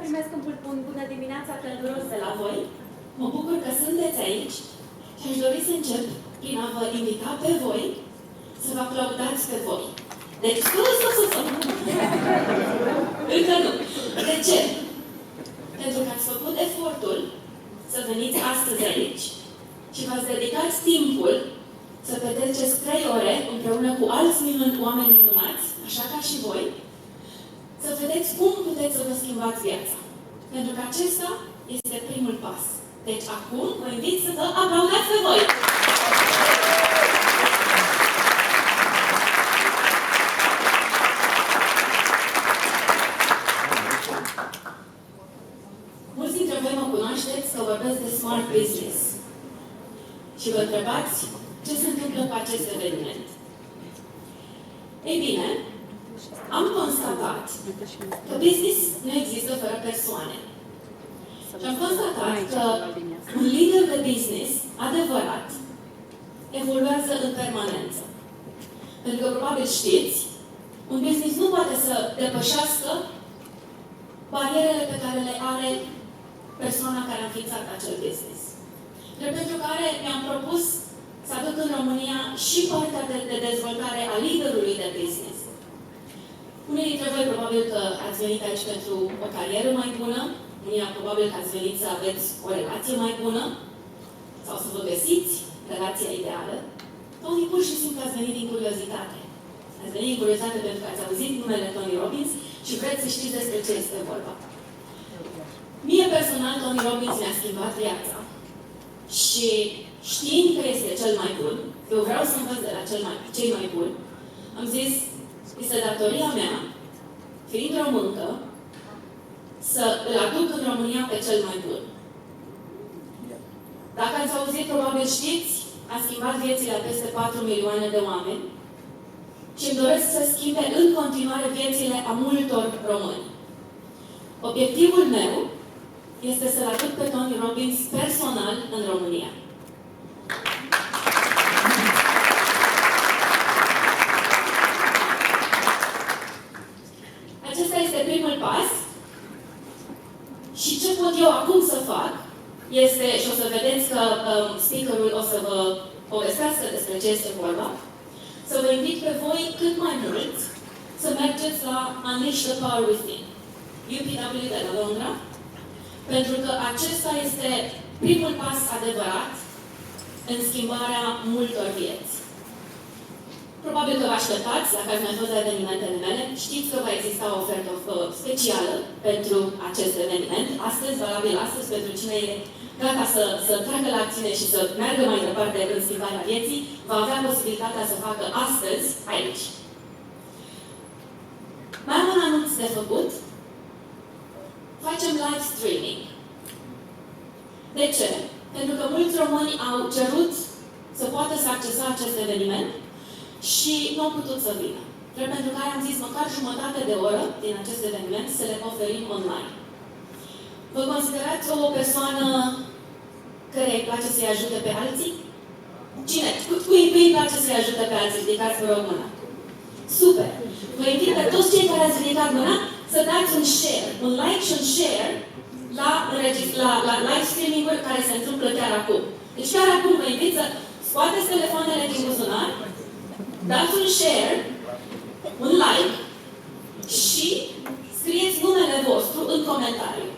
primesc un bună dimineața călduros de la voi. Mă bucur că sunteți aici și aș dori să încep prin a vă invita pe voi să vă aplaudați pe voi. Deci, încă nu. De ce? Pentru că ați făcut efortul să veniți astăzi aici și v-ați dedicat timpul să petreceți 3 ore împreună cu alți oameni minunați, așa ca și voi, să vedeți cum puteți să vă schimbați viața. Pentru că acesta este primul pas. Deci acum vă invit să vă aplaudați pe voi! Mulți dintre voi mă cunoașteți că vorbesc de smart business. Și vă întrebați ce se întâmplă cu acest eveniment. Ei bine, am constatat că business nu există fără persoane. Și am constatat că un lider de business adevărat evoluează în permanență. Pentru că probabil știți, un business nu poate să depășească barierele pe care le are persoana care a înființat acel business. Pentru care mi-am propus să aduc în România și partea de dezvoltare a liderului de business. Unii dintre voi probabil că ați venit aici pentru o carieră mai bună, unii probabil că ați venit să aveți o relație mai bună, sau să vă găsiți relația ideală. Unii pur și simplu ați venit din curiozitate. Ați venit din curiozitate pentru că ați auzit numele Tony Robbins și vreți să știți despre ce este vorba. Mie personal, Tony Robbins mi-a schimbat viața. Și știind că este cel mai bun, eu vreau să învăț de la cei mai buni, am zis, este datoria mea, fiind româncă, să îl aduc în România pe cel mai bun. Dacă ați auzit, probabil știți, a schimbat viețile a peste 4 milioane de oameni și îmi doresc să schimbe în continuare viețile a multor români. Obiectivul meu este să-l aduc pe Tony Robbins personal în România. Acesta este primul pas. Și ce pot eu acum să fac este, și o să vedeți că speakerul o să vă povestească despre ce este vorba, să vă invit pe voi cât mai mulți să mergeți la Unleash the Power Within, UPW de la Londra, pentru că acesta este primul pas adevărat în schimbarea multor vieți. Probabil că vă așteptați, dacă ați mai fost la evenimentele mele, știți că va exista o ofertă specială pentru acest eveniment. Astăzi, valabil astăzi, pentru cine e gata să treacă la acțiune și să meargă mai departe în schimbarea vieții, va avea posibilitatea să facă astăzi, aici. Mai am un anunț de făcut. Facem live streaming. De ce? Pentru că mulți români au cerut să poată să accesa acest eveniment și nu au putut să vină. Pentru care am zis măcar jumătate de oră din acest eveniment să le oferim online. Vă considerați o persoană care îi place să-i ajute pe alții? Cine? Cui îi place să-i ajute pe alții? Ridicați vă rog mâna. Super! Vă invit pe toți cei care ați ridicat mâna să dați un share, un like și un share la live streaming-uri care se întâmplă chiar acum. Deci chiar acum vă invit să scoateți telefoanele din buzunar, dați un share, un like și scrieți numele vostru în comentariu.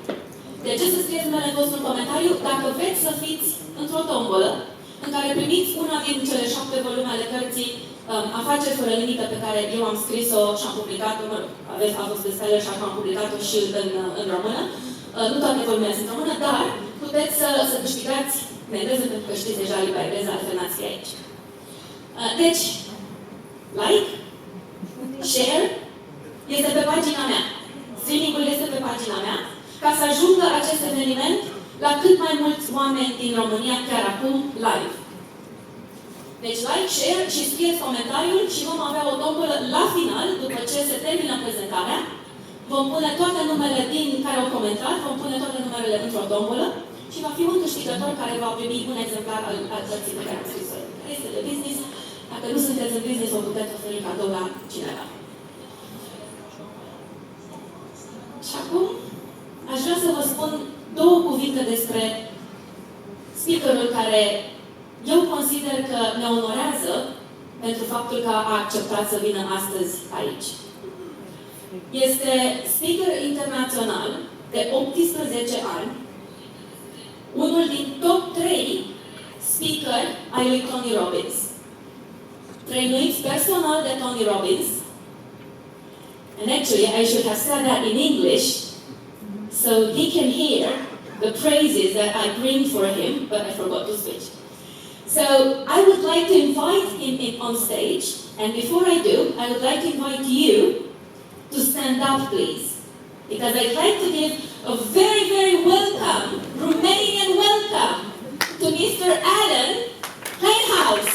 De ce să scrieți numele vostru în comentariu? Dacă vreți să fiți într-o tombolă în care primiți una din cele 7 volume ale cărții Afaceri fără limită pe care eu am scris-o și am publicat-o, a fost bestseller și am publicat-o și în română. Nu toate volumele sunt în română, dar puteți să câștigați în engleză, pentru că știți deja limba engleză, altfel n-ați fi aici. Deci, like, share, este pe pagina mea. Streaming-ul este pe pagina mea, ca să ajungă acest eveniment la cât mai mulți oameni din România, chiar acum, live. Deci, like, share și scrieți comentariul și vom avea o tombolă la final, după ce se termină prezentarea. Vom pune toate numele din care au comentat, vom pune toate numerele într-o tombolă și va fi un câștigător care va primi un exemplar al cărții pe care am scris-o. Este de business. Dacă nu sunteți în business, o puteți oferi cadou la cineva. Și acum, aș două cuvinte despre speakerul care eu consider că ne onorează pentru faptul că a acceptat să vină astăzi aici. Este speaker internațional de 18 ani, unul din top 3 speaker ai lui Tony Robbins. Trăinuiți personal de Tony Robbins. And actually, I should have said that in English, so he can hear the praises that I bring for him, but I forgot to switch. So I would like to invite him on stage, and before I do, I would like to invite you to stand up, please. Because I'd like to give a very, very welcome, Romanian welcome, to Mr. Allan Kleynhans.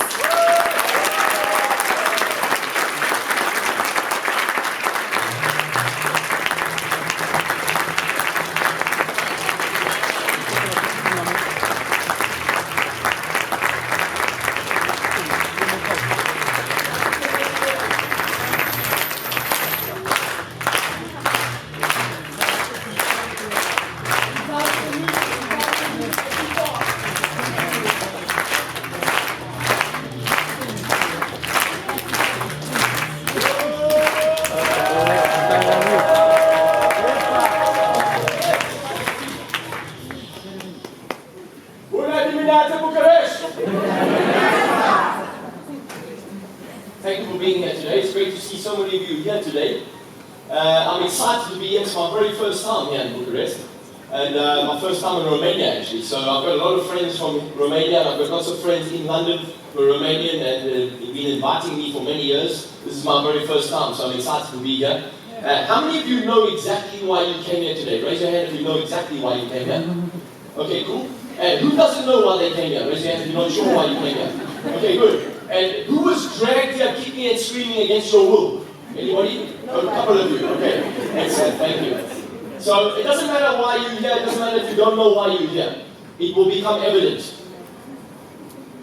Thank you for being here today. It's great to see so many of you here today. I'm excited to be here. It's my very first time here in Bucharest. And my first time in Romania, actually. So I've got a lot of friends from Romania. And I've got lots of friends in London who are Romanian and have been inviting me for many years. This is my very first time, so I'm excited to be here. How many of you know exactly why you came here today? Raise your hand if you know exactly why you came here. Okay, cool. And who doesn't know why they came here? Raise your hand if you're not sure why you came here. Okay, good. And who was dragged here kicking and screaming against your will? Anybody? A couple of you. Okay. Excellent. Thank you. So it doesn't matter why you're here. It doesn't matter if you don't know why you're here. It will become evident.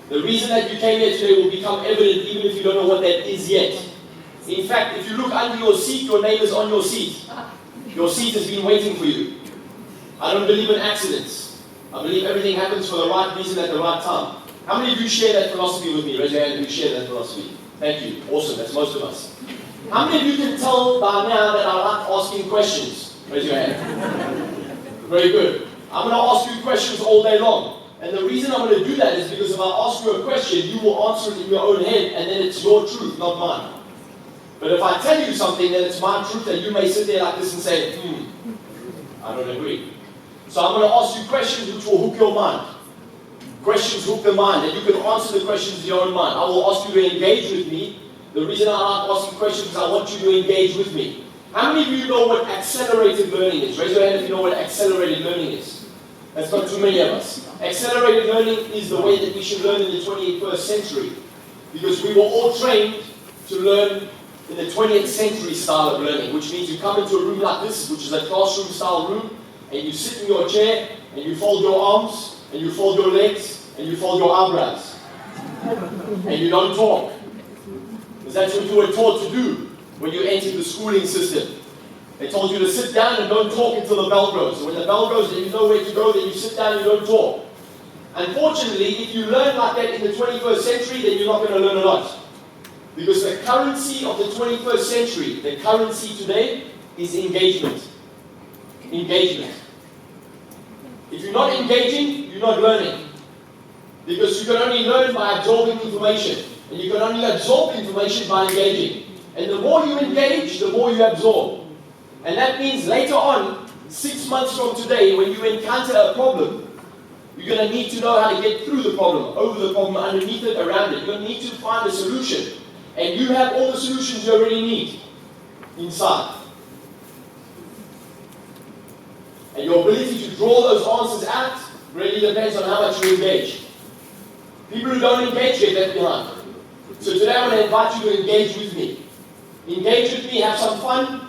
The reason that you came here today will become evident even if you don't know what that is yet. In fact, if you look under your seat, your name is on your seat. Your seat has been waiting for you. I don't believe in accidents. I believe everything happens for the right reason at the right time. How many of you share that philosophy with me? Raise your hand if you share that philosophy. Thank you. Awesome. That's most of us. How many of you can tell by now that I like asking questions? Raise your hand. Very good. I'm going to ask you questions all day long. And the reason I'm going to do that is because if I ask you a question, you will answer it in your own head, and then it's your truth, not mine. But if I tell you something, then it's my truth, and you may sit there like this and say, I don't agree. So I'm going to ask you questions which will hook your mind. Questions hook the mind, and you can answer the questions in your own mind. I will ask you to engage with me. The reason I like asking questions is I want you to engage with me. How many of you know what accelerated learning is? Raise your hand if you know what accelerated learning is. That's not too many of us. Accelerated learning is the way that we should learn in the 21st century. Because we were all trained to learn in the 20th century style of learning, which means you come into a room like this, which is a classroom style room, and you sit in your chair, and you fold your arms, and you fold your legs, and you fold your eyebrows. And you don't talk. Because that's what you were taught to do when you entered the schooling system. They told you to sit down and don't talk until the bell goes. So when the bell goes, then you know where to go, then you sit down and you don't talk. Unfortunately, if you learn like that in the 21st century, then you're not going to learn a lot. Because the currency of the 21st century, the currency today, is engagement. Engagement. If you're not engaging, you're not learning. Because you can only learn by absorbing information. And you can only absorb information by engaging. And the more you engage, the more you absorb. And that means later on, 6 months from today, when you encounter a problem, you're going to need to know how to get through the problem, over the problem, underneath it, around it. You're going to need to find a solution. And you have all the solutions you already need inside. And your ability to draw those answers out really depends on how much you engage. People who don't engage get left behind. So today I'm going to invite you to engage with me. Engage with me, have some fun,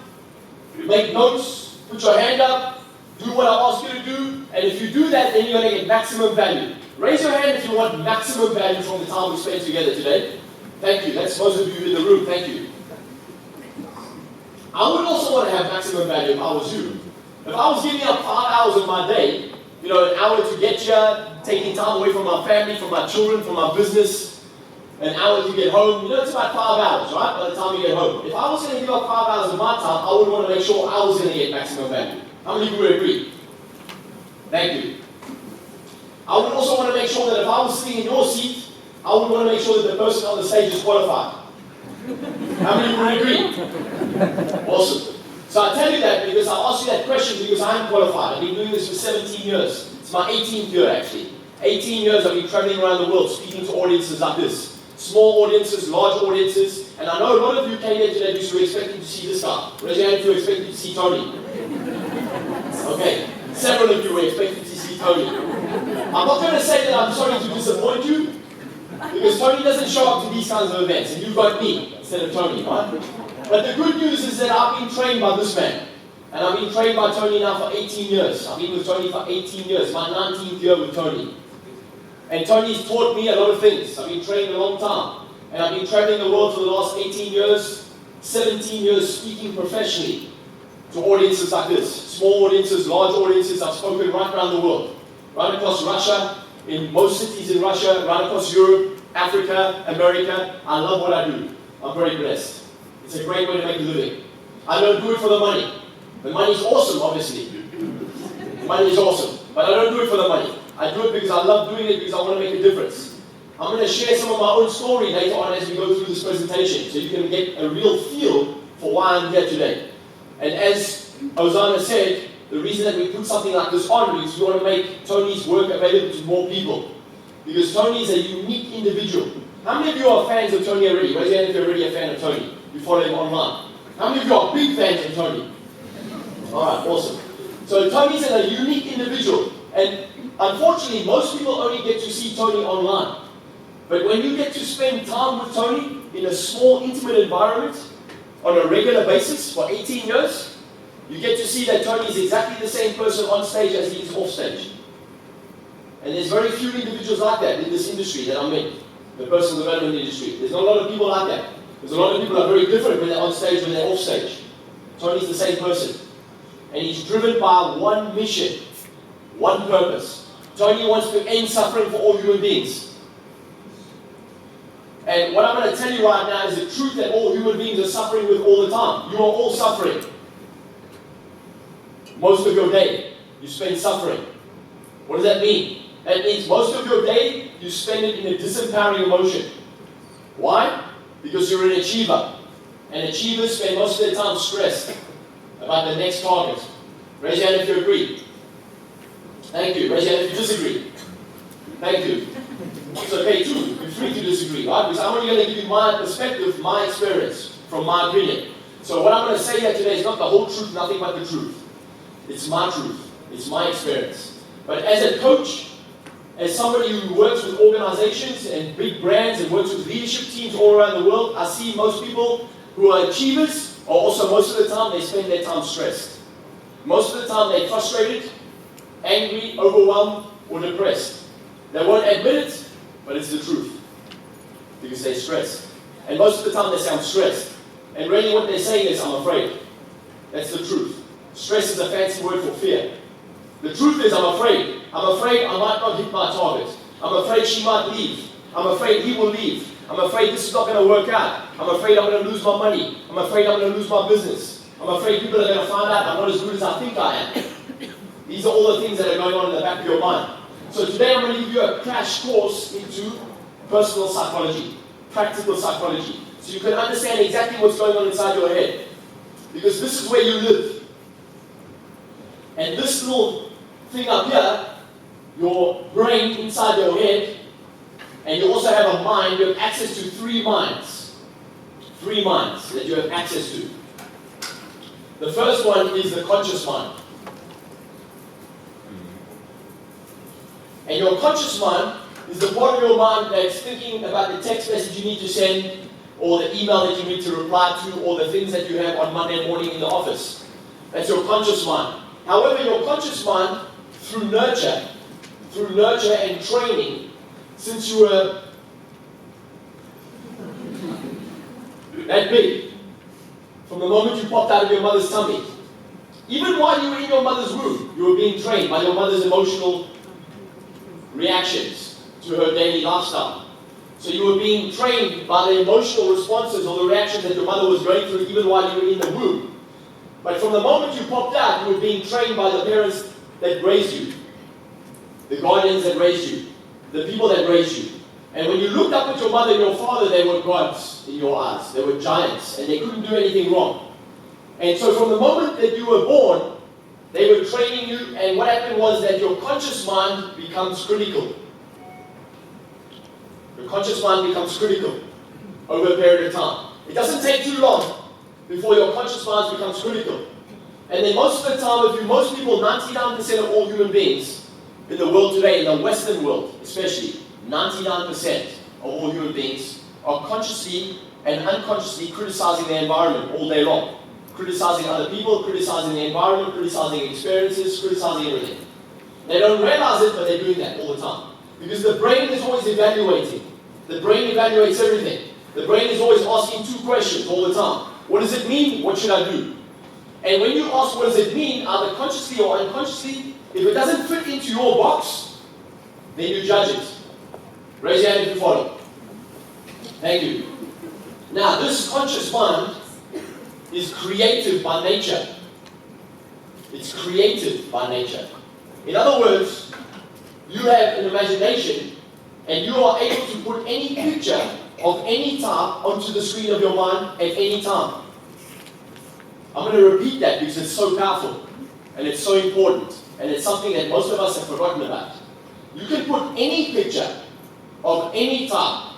make notes, put your hand up, do what I ask you to do, and if you do that, then you're going to get maximum value. Raise your hand if you want maximum value from the time we spent together today. Thank you. That's most of you in the room. Thank you. I would also want to have maximum value if I was you. If I was giving up 5 hours of my day an hour to get here, taking time away from my family, from my children, from my business, an hour to get home. It's about 5 hours, right, by the time you get home. If I was going to give up 5 hours of my time, I would want to make sure I was going to get maximum value. How many of you would agree? Thank you. I would also want to make sure that if I was sitting in your seat, I would want to make sure that the person on the stage is qualified. How many would agree? Awesome. So I tell you that because I asked you that question because I'm qualified. I've been doing this for 17 years. It's my 18th year actually. 18 years I've been traveling around the world speaking to audiences like this. Small audiences, large audiences. And I know a lot of you came here today because you were expecting to see this guy. Raise your hand if you were expecting to see Tony. Okay. Several of you were expecting to see Tony. I'm not going to say that I'm sorry to disappoint you, because Tony doesn't show up to these kinds of events, and you've got me instead of Tony, right? But the good news is that I've been trained by this man. And I've been trained by Tony now for 18 years. I've been with Tony for 18 years, my 19th year with Tony. And Tony's taught me a lot of things. I've been trained a long time. And I've been traveling the world for the last 18 years, 17 years speaking professionally to audiences like this. Small audiences, large audiences. I've spoken right around the world. Right across Russia, in most cities in Russia, right across Europe, Africa, America. I love what I do. I'm very blessed. It's a great way to make a living. I don't do it for the money. The money is awesome, obviously. The money is awesome. But I don't do it for the money. I do it because I love doing it because I want to make a difference. I'm going to share some of my own story later on as we go through this presentation so you can get a real feel for why I'm here today. And as Ozana said, the reason that we put something like this on is we want to make Tony's work available to more people. Because Tony is a unique individual. How many of you are fans of Tony already? Raise your hand if you're already a fan of Tony. You follow him online. How many of you are big fans of Tony? Alright, awesome. So Tony's a unique individual. And unfortunately, most people only get to see Tony online. But when you get to spend time with Tony in a small, intimate environment on a regular basis for 18 years, you get to see that Tony is exactly the same person on stage as he is off stage. And there's very few individuals like that in this industry that I'm in, the personal development industry. There's not a lot of people like that. There's a lot of people who are very different when they're on stage, when they're off stage. Tony's the same person. And he's driven by one mission, one purpose. Tony wants to end suffering for all human beings. And what I'm going to tell you right now is the truth that all human beings are suffering with all the time. You are all suffering. Most of your day, you spend suffering. What does that mean? That means most of your day, you spend it in a disempowering emotion. Why? Because you're an achiever. And achievers spend most of their time stressed about the next target. Raise your hand if you agree. Thank you. Raise your hand if you disagree. Thank you. It's okay too. You're free to disagree, right? Because I'm only going to give you my perspective, my experience, from my opinion. So what I'm going to say here today is not the whole truth, nothing but the truth. It's my truth. It's my experience. But as a coach, as somebody who works with organizations and big brands and works with leadership teams all around the world, I see most people who are achievers, or also most of the time they spend their time stressed. Most of the time they're frustrated, angry, overwhelmed, or depressed. They won't admit it, but it's the truth. Because they're stressed. And most of the time they say, I'm stressed. And really what they're saying is, I'm afraid. That's the truth. Stress is a fancy word for fear. The truth is, I'm afraid. I'm afraid I might not hit my target. I'm afraid she might leave. I'm afraid he will leave. I'm afraid this is not going to work out. I'm afraid I'm going to lose my money. I'm afraid I'm going to lose my business. I'm afraid people are going to find out I'm not as good as I think I am. These are all the things that are going on in the back of your mind. So today I'm going to give you a crash course into personal psychology, practical psychology, so you can understand exactly what's going on inside your head. Because this is where you live. And this little thing up here, your brain inside your head, and you also have a mind, you have access to 3 minds. 3 minds that you have access to. The first one is the conscious mind. And your conscious mind is the part of your mind that's thinking about the text message you need to send, or the email that you need to reply to, or the things that you have on Monday morning in the office. That's your conscious mind. However, your conscious mind, through nurture and training, since you were that big, from the moment you popped out of your mother's tummy, Even while you were in your mother's womb, you were being trained by your mother's emotional reactions to her daily lifestyle. So you were being trained by the emotional responses or the reactions that your mother was going through even while you were in the womb. But from the moment you popped out, you were being trained by the parents that raised you, the guardians that raised you, the people that raised you. And when you looked up at your mother and your father, they were gods in your eyes. They were giants, and they couldn't do anything wrong. And so from the moment that you were born, they were training you, and what happened was that your conscious mind becomes critical. Your conscious mind becomes critical over a period of time. It doesn't take too long before your conscious mind becomes critical. And then most of the time, most people, 99% of all human beings in the world today, in the Western world especially, 99% of all human beings are consciously and unconsciously criticizing their environment all day long. Criticizing other people, criticizing the environment, criticizing experiences, criticizing everything. They don't realize it, but they're doing that all the time. Because the brain is always evaluating. The brain evaluates everything. The brain is always asking two questions all the time. What does it mean? What should I do? And when you ask what does it mean, either consciously or unconsciously, if it doesn't fit into your box, then you judge it. Raise your hand if you follow. Thank you. Now, this conscious mind is creative by nature. It's creative by nature. In other words, you have an imagination and you are able to put any picture of any type onto the screen of your mind at any time. I'm going to repeat that because it's so powerful and it's so important and it's something that most of us have forgotten about. You can put any picture of any type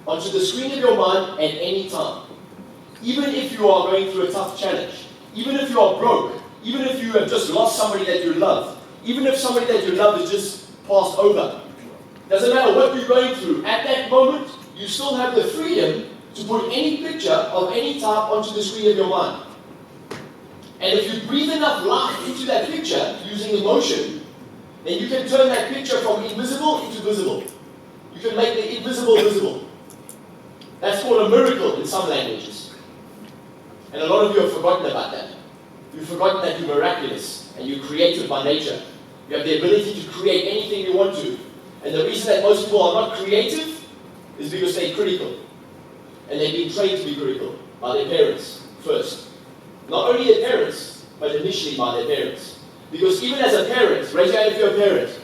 onto the screen of your mind at any time. Even if you are going through a tough challenge, even if you are broke, even if you have just lost somebody that you love, even if somebody that you love has just passed over, doesn't matter what you're going through, at that moment, you still have the freedom to put any picture of any type onto the screen of your mind. And if you breathe enough life into that picture using emotion, then you can turn that picture from invisible into visible. You can make the invisible visible. That's called a miracle in some languages. And a lot of you have forgotten about that. You've forgotten that you're miraculous and you're creative by nature. You have the ability to create anything you want to. And the reason that most people are not creative is because they're critical. And they've been trained to be critical by their parents first. Not only their parents, but initially by their parents. Because even as a parent, raise your hand if you're a parent.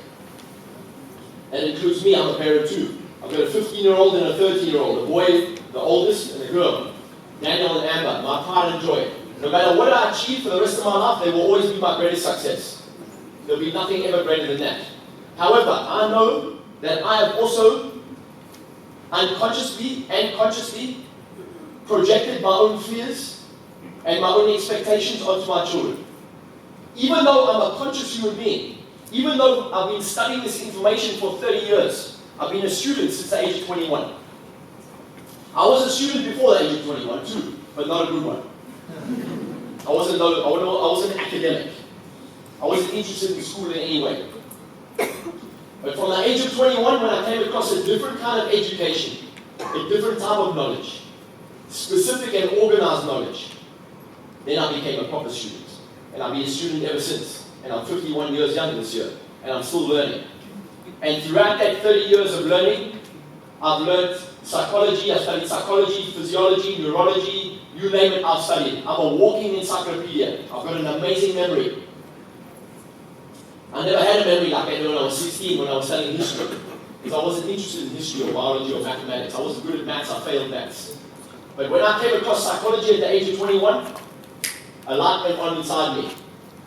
That includes me, I'm a parent too. I've got a 15-year-old and a 13-year-old, a boy, the oldest, and a girl. Daniel and Amber, my pride and joy. No matter what I achieve for the rest of my life, they will always be my greatest success. There'll be nothing ever greater than that. However, I know that I have also unconsciously and consciously projected my own fears and my own expectations onto my children. Even though I'm a conscious human being, even though I've been studying this information for 30 years, I've been a student since the age of 21. I was a student before the age of 21 too, but not a good one. I wasn't academic. I wasn't interested in school in any way. But from the age of 21, when I came across a different kind of education, a different type of knowledge, specific and organized knowledge, then I became a proper student. And I've been a student ever since. And I'm 51 years young this year. And I'm still learning. And throughout that 30 years of learning, I've learned psychology, I've studied psychology, physiology, neurology, you name it, I've studied. I'm a walking encyclopedia. I've got an amazing memory. I never had a memory like I did when I was 16 when I was studying history. Because I wasn't interested in history or biology or mathematics. I wasn't good at maths, I failed maths. But when I came across psychology at the age of 21, a light went on inside me.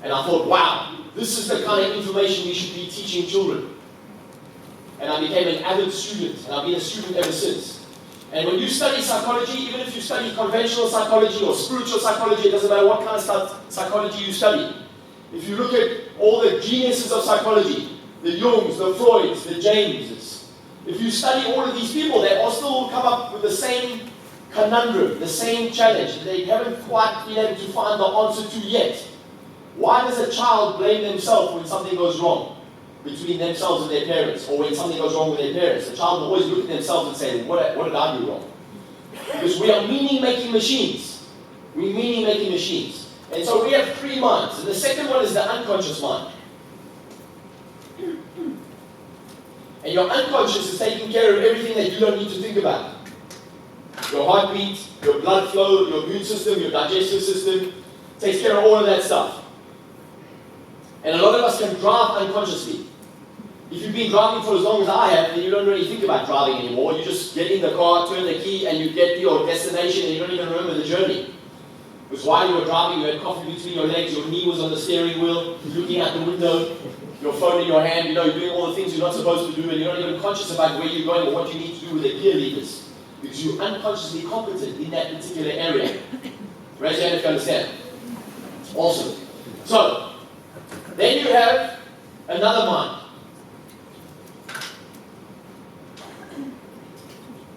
And I thought, wow, this is the kind of information we should be teaching children. And I became an avid student, and I've been a student ever since. And when you study psychology, even if you study conventional psychology or spiritual psychology, it doesn't matter what kind of psychology you study. If you look at all the geniuses of psychology, the Jungs, the Freuds, the Jameses, if you study all of these people, they all still come up with the same conundrum, the same challenge that they haven't quite been able to find the answer to yet. Why does a child blame themselves when something goes wrong between themselves and their parents, or when something goes wrong with their parents? The child will always look at themselves and say, what did I do wrong? Because we are meaning-making machines. We're meaning-making machines. And so we have 3 minds. And the second one is the unconscious mind. And your unconscious is taking care of everything that you don't need to think about. Your heartbeat, your blood flow, your immune system, your digestive system, takes care of all of that stuff. And a lot of us can drive unconsciously. If you've been driving for as long as I have, then you don't really think about driving anymore. You just get in the car, turn the key, and you get to your destination, and you don't even remember the journey. Because while you were driving, you had coffee between your legs, your knee was on the steering wheel, looking out the window, your phone in your hand, you're doing all the things you're not supposed to do, and you're not even conscious about where you're going or what you need to do with the gear levers. Because you're unconsciously competent in that particular area. Raise your hand if you understand. Awesome. So, then you have another mind.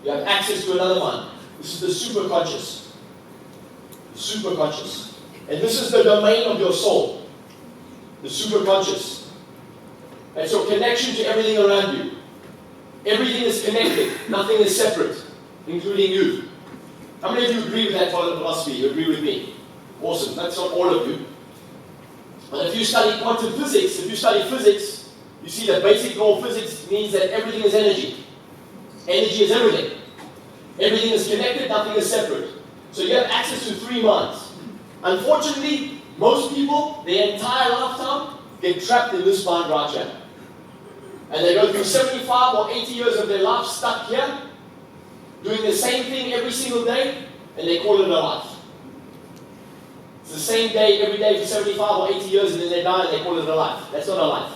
You have access to another mind. This is the superconscious. The superconscious. And this is the domain of your soul. The superconscious. That's your connection to everything around you. Everything is connected. Nothing is separate, including you. How many of you agree with that philosophy? You agree with me? Awesome. That's not all of you. But if you study quantum physics, you see that basic law of physics means that everything is energy. Energy is everything. Everything is connected, nothing is separate. So you have access to 3 minds. Unfortunately, most people, their entire lifetime, get trapped in this mind right here. And they go through 75 or 80 years of their life stuck here, doing the same thing every single day, and they call it a life. It's the same day every day for 75 or 80 years, and then they die and they call it a life. That's not a life.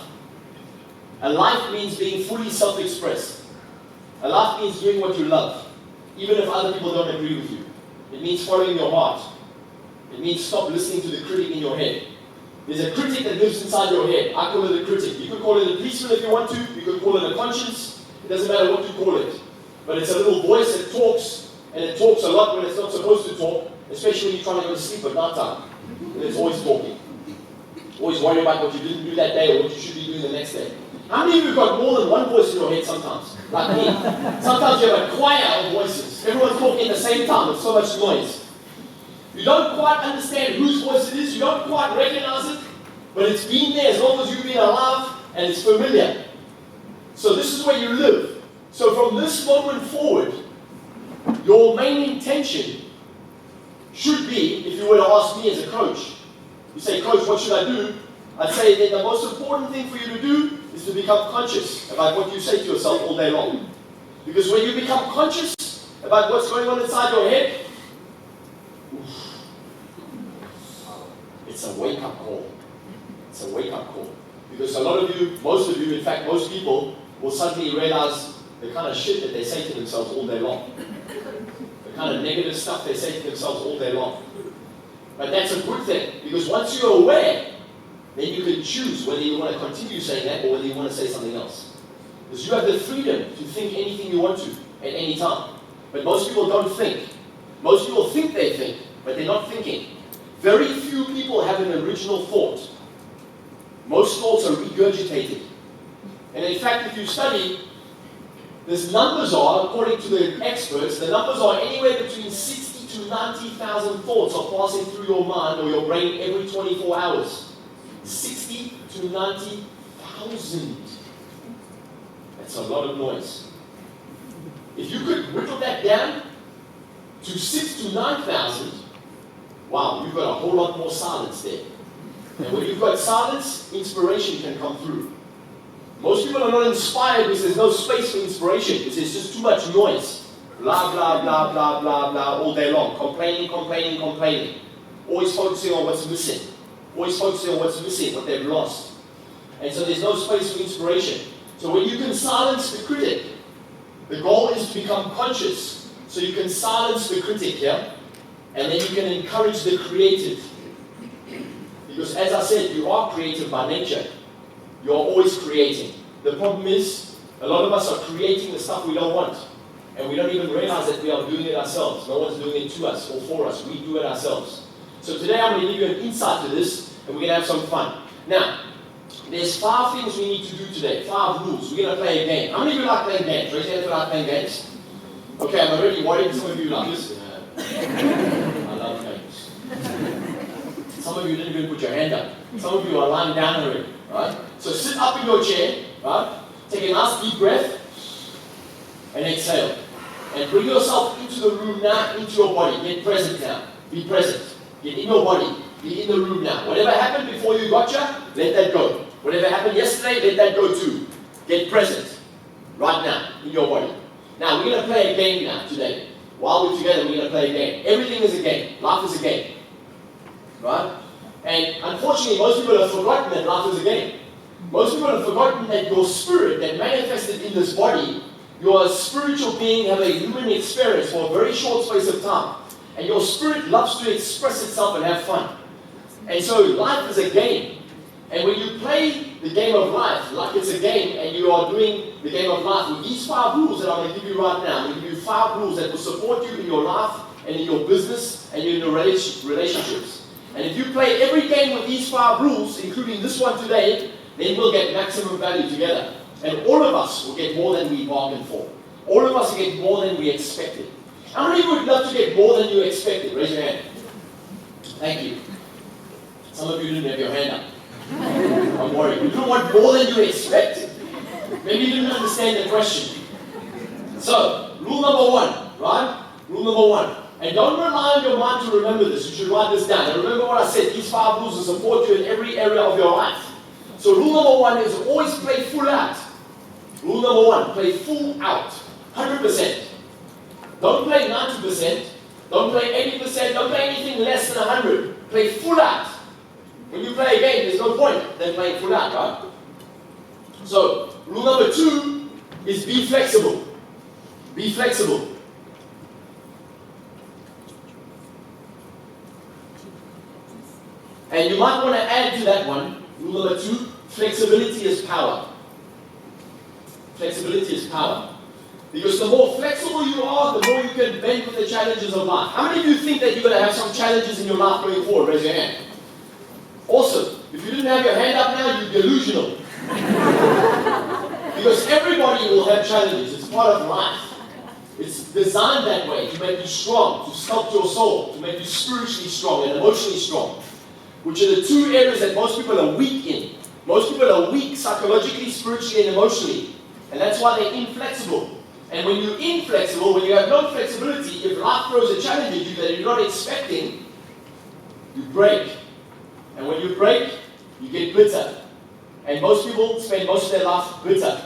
A life means being fully self-expressed. A life means doing what you love, even if other people don't agree with you. It means following your heart. It means stop listening to the critic in your head. There's a critic that lives inside your head. I call it a critic. You could call it a policeman if you want to. You could call it a conscience. It doesn't matter what you call it. But it's a little voice that talks, and it talks a lot when it's not supposed to talk, especially when you're trying to go to sleep at night time. And it's always talking. Always worried about what you didn't do that day or what you should be doing the next day. How many of you have got more than one voice in your head sometimes? Like me. Sometimes you have a choir of voices. Everyone's talking at the same time. It's so much noise. You don't quite understand whose voice it is. You don't quite recognize it. But it's been there as long as you've been alive, and it's familiar. So this is where you live. So from this moment forward, your main intention should be, if you were to ask me as a coach, you say, Coach, what should I do? I'd say that the most important thing for you to do is to become conscious about what you say to yourself all day long. Because when you become conscious about what's going on inside your head, it's a wake-up call. It's a wake-up call. Because a lot of you, most of you, in fact, most people, will suddenly realize the kind of shit that they say to themselves all day long. The kind of negative stuff they say to themselves all day long. But that's a good thing, because once you're aware, then you can choose whether you want to continue saying that or whether you want to say something else. Because you have the freedom to think anything you want to at any time. But most people don't think. Most people think they think, but they're not thinking. Very few people have an original thought. Most thoughts are regurgitated. And in fact, if you study, the numbers are, according to the experts, the numbers are anywhere between 60 to 90,000 thoughts are passing through your mind or your brain every 24 hours. 60 to 90,000. That's a lot of noise. If you could whittle that down to 6 to 9,000, wow, you've got a whole lot more silence there. And when you've got silence, inspiration can come through. Most people are not inspired because there's no space for inspiration, because there's just too much noise. Blah, blah, blah, blah, blah, blah, all day long. Complaining, complaining, complaining. Always focusing on what's missing. Always focusing on what's missing, what they've lost. And so there's no space for inspiration. So when you can silence the critic, the goal is to become conscious. So you can silence the critic here, and then you can encourage the creative. Because as I said, you are creative by nature. You're always creating. The problem is, a lot of us are creating the stuff we don't want. And we don't even realize that we are doing it ourselves. No one's doing it to us or for us. We do it ourselves. So today I'm going to give you an insight to this, and we're going to have some fun. Now, there's 5 things we need to do today. 5 rules. We're going to play a game. How many of you like playing games? Raise your hand if you like playing games. Okay, I'm already worried some of you like this. I love games. Some of you didn't even put your hand up. Some of you are lying down already, right? So sit up in your chair, right? Take a nice deep breath and exhale. And bring yourself into the room now, into your body. Get present now. Be present. Get in your body. Be in the room now. Whatever happened before you got here, let that go. Whatever happened yesterday, let that go too. Get present. Right now, in your body. Now, we're going to play a game now, today. While we're together, we're going to play a game. Everything is a game. Life is a game. Right? And unfortunately, most people have forgotten that life is a game. Most people have forgotten that your spirit that manifested in this body, you're a spiritual being, have a human experience for a very short space of time. And your spirit loves to express itself and have fun. And so life is a game. And when you play the game of life, like it's a game, and you are doing the game of life with these 5 rules that I'm going to give you right now, I'm going to give you 5 rules that will support you in your life and in your business and in your relationships. And if you play every game with these 5 rules, including this one today, then we'll get maximum value together. And all of us will get more than we bargained for. All of us will get more than we expected. How many of you would love to get more than you expected? Raise your hand. Thank you. Some of you didn't have your hand up. Don't worry. You don't want more than you expected. Maybe you didn't understand the question. So, rule number 1, right? Rule number 1. And don't rely on your mind to remember this. You should write this down. And remember what I said. These 5 rules will support you in every area of your life. So rule number 1 is always play full out. Rule number 1, play full out. 100%. Don't play 90%. Don't play 80%. Don't play anything less than 100. Play full out. When you play a game, there's no point than playing full out, right? So, rule number 2 is be flexible. Be flexible. And you might want to add to that one, rule number 2, flexibility is power. Flexibility is power. Because the more flexible you are, the more you can bend with the challenges of life. How many of you think that you're going to have some challenges in your life going forward? Raise your hand. Awesome. If you didn't have your hand up now, you're delusional. Because everybody will have challenges. It's part of life. It's designed that way to make you strong, to sculpt your soul, to make you spiritually strong and emotionally strong. Which are the 2 areas that most people are weak in. Most people are weak psychologically, spiritually, and emotionally. And that's why they're inflexible. And when you're inflexible, when you have no flexibility, if life throws a challenge at you that you're not expecting, you break. And when you break, you get bitter. And most people spend most of their life bitter.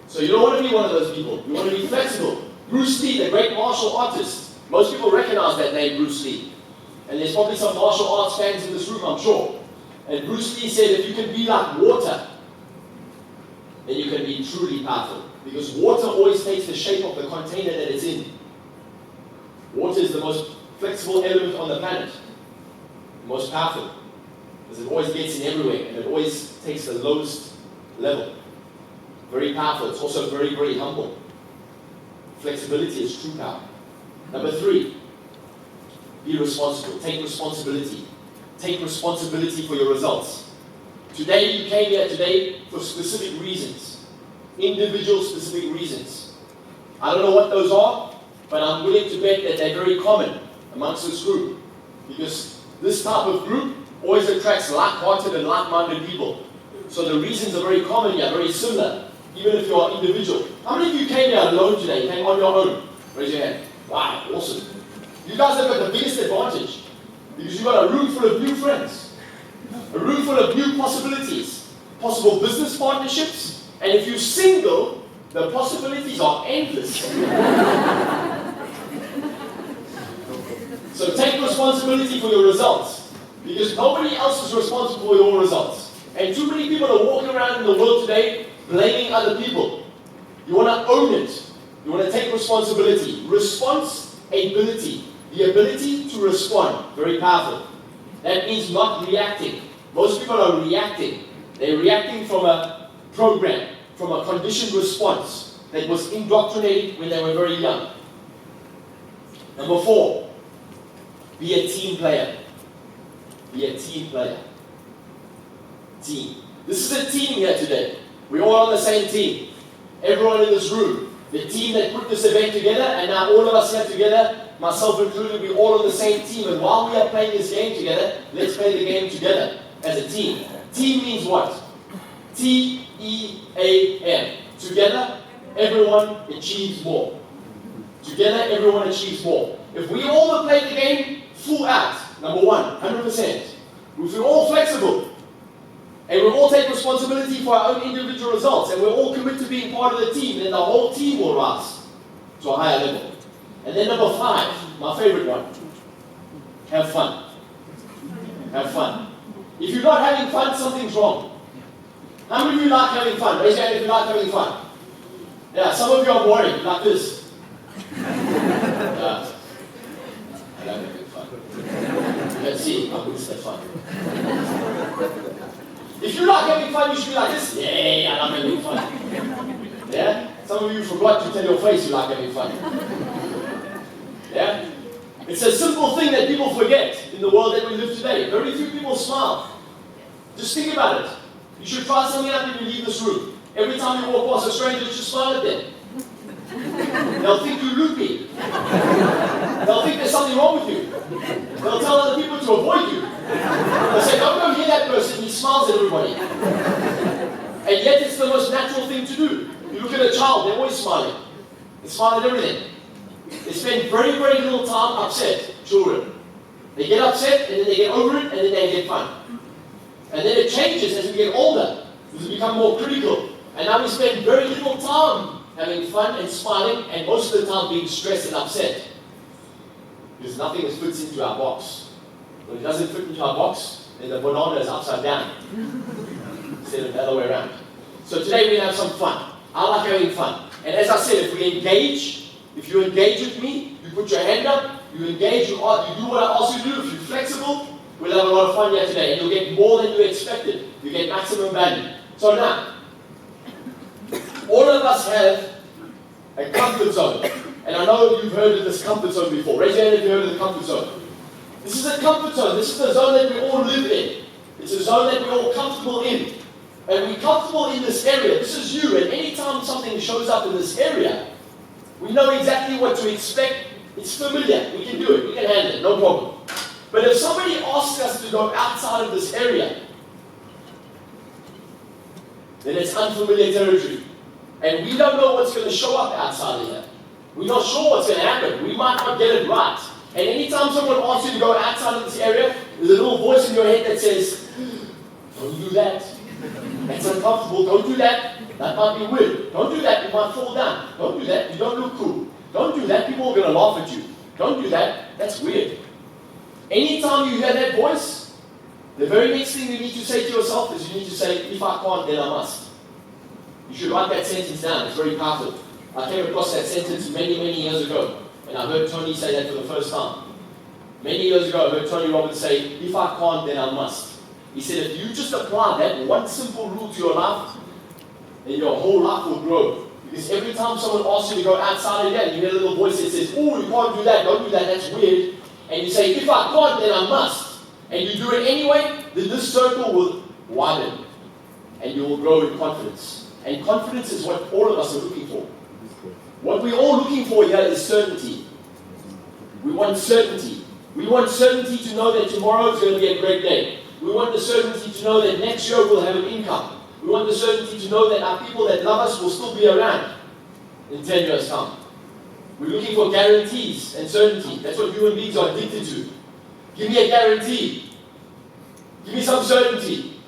So you don't want to be one of those people. You want to be flexible. Bruce Lee, the great martial artist. Most people recognize that name, Bruce Lee. And there's probably some martial arts fans in this room, I'm sure. And Bruce Lee said, if you can be like water, then you can be truly powerful. Because water always takes the shape of the container that it's in. Water is the most flexible element on the planet. The most powerful. Because it always gets in everywhere, and it always takes the lowest level. Very powerful. It's also very, very humble. Flexibility is true power. Number 3, be responsible. Take responsibility. Take responsibility for your results. Today, you came here today for specific reasons. Individual specific reasons. I don't know what those are, but I'm willing to bet that they're very common amongst this group. Because this type of group always attracts like-hearted and like-minded people. So the reasons are very common here, very similar, even if you are individual. How many of you came here alone today? You came on your own? Raise your hand. Wow, awesome. You guys have got the biggest advantage. Because you've got a room full of new friends. A room full of new possibilities. Possible business partnerships. And if you're single, the possibilities are endless. So take responsibility for your results. Because nobody else is responsible for your results. And too many people are walking around in the world today blaming other people. You want to own it. You want to take responsibility. Responsibility. The ability to respond. Very powerful. That means not reacting. Most people are reacting. They're reacting from a program, from a conditioned response that was indoctrinated when they were very young. Number 4, be a team player. Be a team player. Team. This is a team here today. We're all on the same team. Everyone in this room. The team that put this event together, and now all of us here together myself included, we're all on the same team. And while we are playing this game together, let's play the game together as a team. Team means what? T-E-A-M. Together, everyone achieves more. Together, everyone achieves more. If we all play the game full out, number one, 100%. If we're all flexible, and we all take responsibility for our own individual results, and we're all committed to being part of the team, then the whole team will rise to a higher level. And then number 5, my favorite one, have fun. Have fun. If you're not having fun, something's wrong. How many of you like having fun? Raise your hand if you like having fun. Yeah, some of you are boring, like this. Yeah. I like having fun. You can see how good is that fun. If you like having fun, you should be like this. Yeah, I love having fun. Yeah? Some of you forgot to tell your face you like having fun. Yeah? It's a simple thing that people forget in the world that we live today. Very few people smile. Just think about it. You should try something out when you leave this room. Every time you walk past a stranger, you should smile at them. They'll think you loopy. They'll think there's something wrong with you. They'll tell other people to avoid you. They'll say, don't go near that person, he smiles at everybody. And yet it's the most natural thing to do. You look at a child, they're always smiling. They smile at everything. They spend very, very little time upset, children. They get upset, and then they get over it, and then they get fun. And then it changes as we get older, because we become more critical. And now we spend very little time having fun and smiling, and most of the time being stressed and upset. Because nothing fits into our box. When it doesn't fit into our box, then the banana is upside down, instead of the other way around. So today we're going to have some fun. I like having fun. And as I said, if we engage, if you engage with me, you put your hand up, you engage, you do what I ask you to do. If you're flexible, we'll have a lot of fun here today, and you'll get more than you expected. You get maximum value. So now, all of us have a comfort zone. And I know you've heard of this comfort zone before. Raise your hand if you've heard of the comfort zone. This is a comfort zone. This is the zone that we all live in. It's a zone that we're all comfortable in. And we're comfortable in this area. This is you. And anytime something shows up in this area, we know exactly what to expect. It's familiar. We can do it. We can handle it. No problem. But if somebody asks us to go outside of this area, then it's unfamiliar territory. And we don't know what's going to show up outside of here. We're not sure what's going to happen. We might not get it right. And anytime someone asks you to go outside of this area, there's a little voice in your head that says, don't do that. That's uncomfortable. Don't do that. That might be weird. Don't do that. You might fall down. Don't do that. You don't look cool. Don't do that. People are going to laugh at you. Don't do that. That's weird. Anytime you hear that voice, the very next thing you need to say to yourself is you need to say, if I can't, then I must. You should write that sentence down. It's very powerful. I came across that sentence many, many years ago, and I heard Tony say that for the first time. Many years ago, I heard Tony Robbins say, if I can't, then I must. He said, if you just apply that one simple rule to your life, then your whole life will grow. Because every time someone asks you to go outside of that, and you hear a little voice that says, oh, you can't do that, don't do that, that's weird. And you say, if I can't, then I must. And you do it anyway, then this circle will widen. And you will grow in confidence. And confidence is what all of us are looking for. What we're all looking for here is certainty. We want certainty. We want certainty to know that tomorrow is going to be a great day. We want the certainty to know that next year we'll have an income. We want the certainty to know that our people that love us will still be around in 10 years' time. We're looking for guarantees and certainty. That's what human beings are addicted to. Give me a guarantee. Give me some certainty.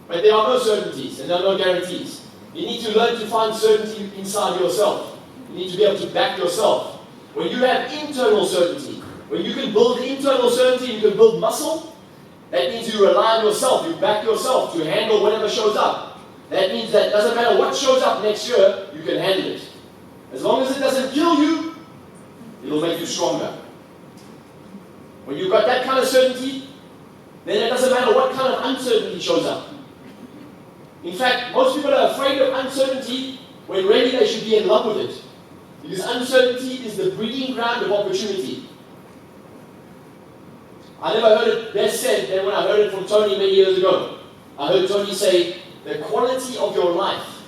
But there are no certainties and there are no guarantees. You need to learn to find certainty inside yourself. You need to be able to back yourself. When you have internal certainty, when you can build internal certainty, you can build muscle. That means you rely on yourself, you back yourself to handle whatever shows up. That means that it doesn't matter what shows up next year, you can handle it. As long as it doesn't kill you, it'll make you stronger. When you've got that kind of certainty, then it doesn't matter what kind of uncertainty shows up. In fact, most people are afraid of uncertainty when really they should be in love with it. Because uncertainty is the breeding ground of opportunity. I never heard it best said than when I heard it from Tony many years ago. I heard Tony say, the quality of your life.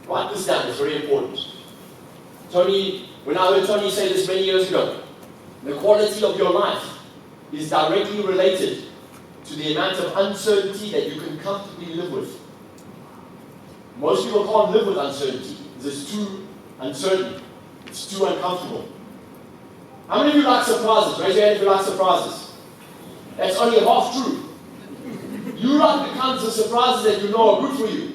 Write this down, it's very important. When I heard Tony say this many years ago, The quality of your life is directly related to the amount of uncertainty that you can comfortably live with. Most people can't live with uncertainty because it's too uncertain. It's too uncomfortable. How many of you like surprises? Raise your hand if you like surprises. That's only half true. You like the kinds of surprises that you know are good for you.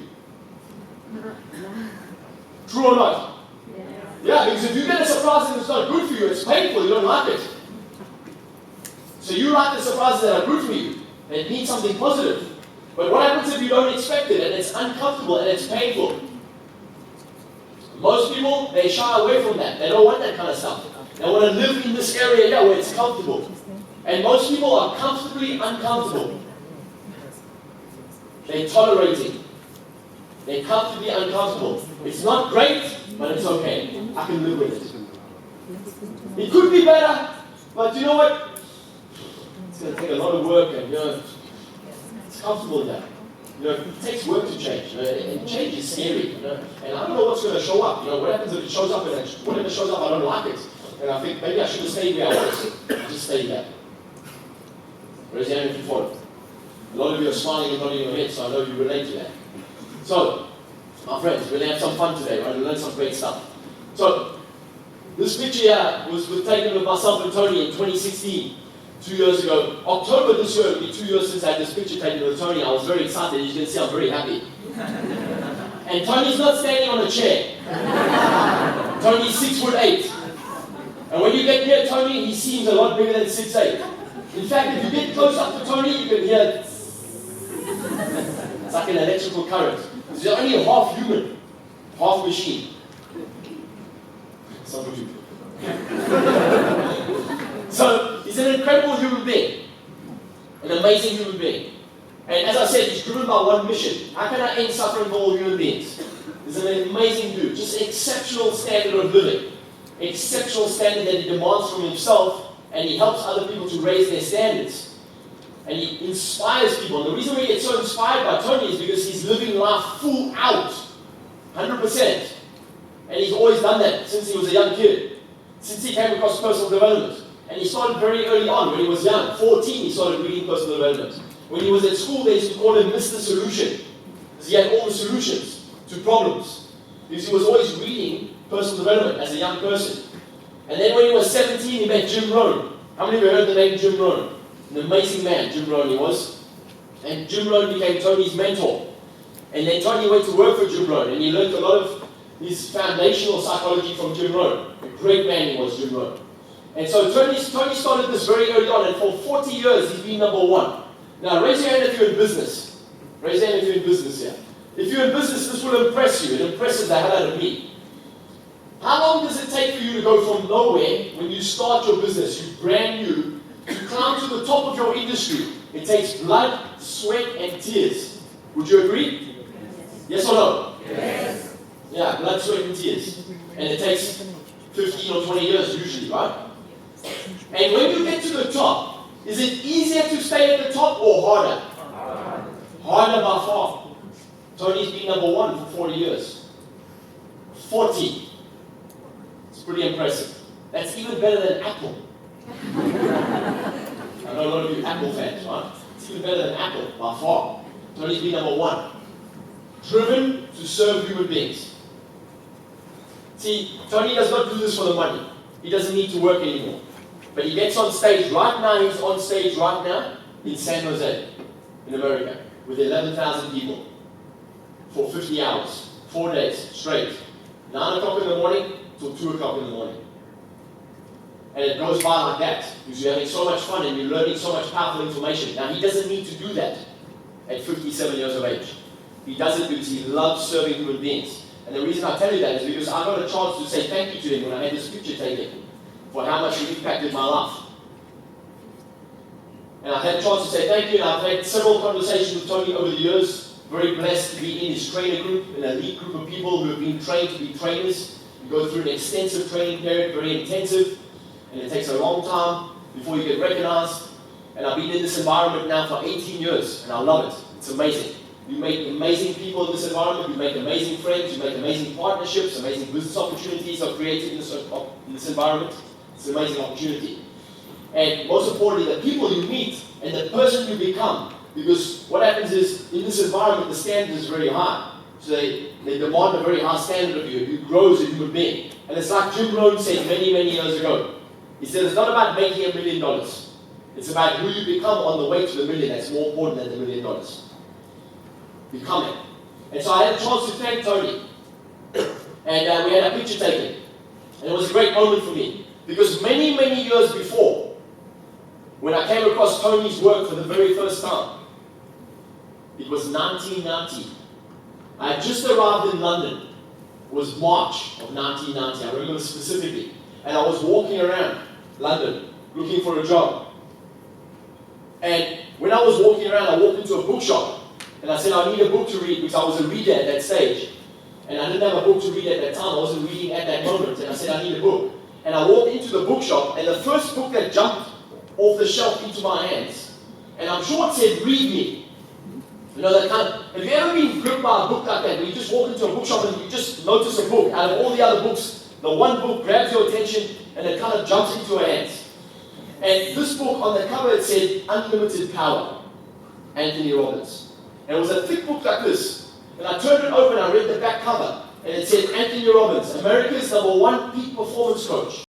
True or not? Yeah, because if you get a surprise and it's not good for you, it's painful, you don't like it. So you like the surprises that are good for you. It means something positive. But what happens if you don't expect it and it's uncomfortable and it's painful? Most people, they shy away from that. They don't want that kind of stuff. They want to live in this area here where it's comfortable. And most people are comfortably uncomfortable. They're tolerating. They're comfortably uncomfortable. It's not great, but it's okay. I can live with it. It could be better, but you know what? It's going to take a lot of work, and it's comfortable there. It takes work to change. And change is scary. And I don't know what's going to show up. What happens if it shows up and whatever shows up, I don't like it. And I think maybe I should have stayed where I was. Just stay there. Raise your hand if you follow. A lot of you are smiling and nodding your head, so I know you relate to that. So, my friends, we're going to have some fun today, right? We'll learn some great stuff. So, this picture here was taken with myself and Tony in 2016, 2 years ago. October this year, it'll be 2 years since I had this picture taken with Tony. I was very excited. As you can see, I'm very happy. And Tony's not standing on a chair. Tony's 6'8". And when you get near Tony, he seems a lot bigger than 6'8". In fact, if you get close up to Tony, you can hear it's like an electrical current. He's only half human, half machine. Some of you. So, he's an incredible human being. An amazing human being. And as I said, he's driven by one mission. How can I end suffering for all human beings? He's an amazing dude. Just an exceptional standard of living. Exceptional standard that he demands from himself, and he helps other people to raise their standards. And he inspires people. And the reason we get so inspired by Tony is because he's living life full out. 100%. And he's always done that since he was a young kid. Since he came across personal development. And he started very early on, when he was young. 14, he started reading personal development. When he was at school, they used to call him Mr. Solution. Because he had all the solutions to problems. Because he was always reading personal development as a young person. And then when he was 17, he met Jim Rohn. How many of you heard the name Jim Rohn? An amazing man, Jim Rohn he was. And Jim Rohn became Tony's mentor. And then Tony went to work for Jim Rohn, and he learned a lot of his foundational psychology from Jim Rohn. A great man he was, Jim Rohn. And so Tony started this very early on, and for 40 years he's been number one. Now raise your hand if you're in business. Raise your hand if you're in business here. If you're in business, this will impress you. It impresses the hell out of me. How long does it take for you to go from nowhere, when you start your business, you're brand new, to climb to the top of your industry? It takes blood, sweat, and tears. Would you agree? Yes or no? Yes. Yeah, blood, sweat, and tears. And it takes 15 or 20 years usually, right? And when you get to the top, is it easier to stay at the top or harder? Harder by far. Tony's been number one for 40 years. 40. It's pretty impressive. That's even better than Apple. I know a lot of you Apple fans, right? It's even better than Apple, by far. Tony's been number one. Driven to serve human beings. See, Tony does not do this for the money. He doesn't need to work anymore. But he gets on stage right now, he's on stage right now in San Jose, in America, with 11,000 people for 50 hours, 4 days straight. 9 o'clock in the morning till 2 o'clock in the morning. And it goes by like that, because you're having so much fun and you're learning so much powerful information. Now, he doesn't need to do that at 57 years of age. He does it because he loves serving human beings. And the reason I tell you that is because I got a chance to say thank you to him when I had this picture taken, for how much he impacted my life. And I've had a chance to say thank you, and I've had several conversations with Tony over the years. Very blessed to be in his trainer group, an elite group of people who have been trained to be trainers. You go through an extensive training period, very intensive, and it takes a long time before you get recognized. And I've been in this environment now for 18 years, and I love it. It's amazing. You make amazing people in this environment, you make amazing friends, you make amazing partnerships, amazing business opportunities are created in this environment. It's an amazing opportunity. and most importantly, the people you meet and the person you become. Because what happens is, in this environment, the standard is very high. So they demand a very high standard of you. You grow as a human being. And it's like Jim Rohn said many, many years ago. He said, it's not about making $1 million. It's about who you become on the way to the million. That's more important than the $1 million. Becoming. And so I had a chance to thank Tony. And we had a picture taken. And it was a great moment for me. Because many, many years before, when I came across Tony's work for the very first time, it was 1990. I had just arrived in London. It was March of 1990. I remember specifically. And I was walking around London looking for a job. And when I was walking around, I walked into a bookshop. And I said, I need a book to read, because I was a reader at that stage. And I didn't have a book to read at that time. I wasn't reading at that moment. And I said, I need a book. And I walked into the bookshop, and the first book that jumped off the shelf into my hands, and I'm sure it said, read me. You know, that kind of, have you ever been gripped by a book like that, where you just walk into a bookshop and you just notice a book, out of all the other books, the one book grabs your attention, and it kind of jumps into your hands. And this book, on the cover, it said, Unlimited Power, Tony Robbins. And it was a thick book like this. And I turned it over and I read the back cover. And it said, Tony Robbins, America's #1 peak performance coach.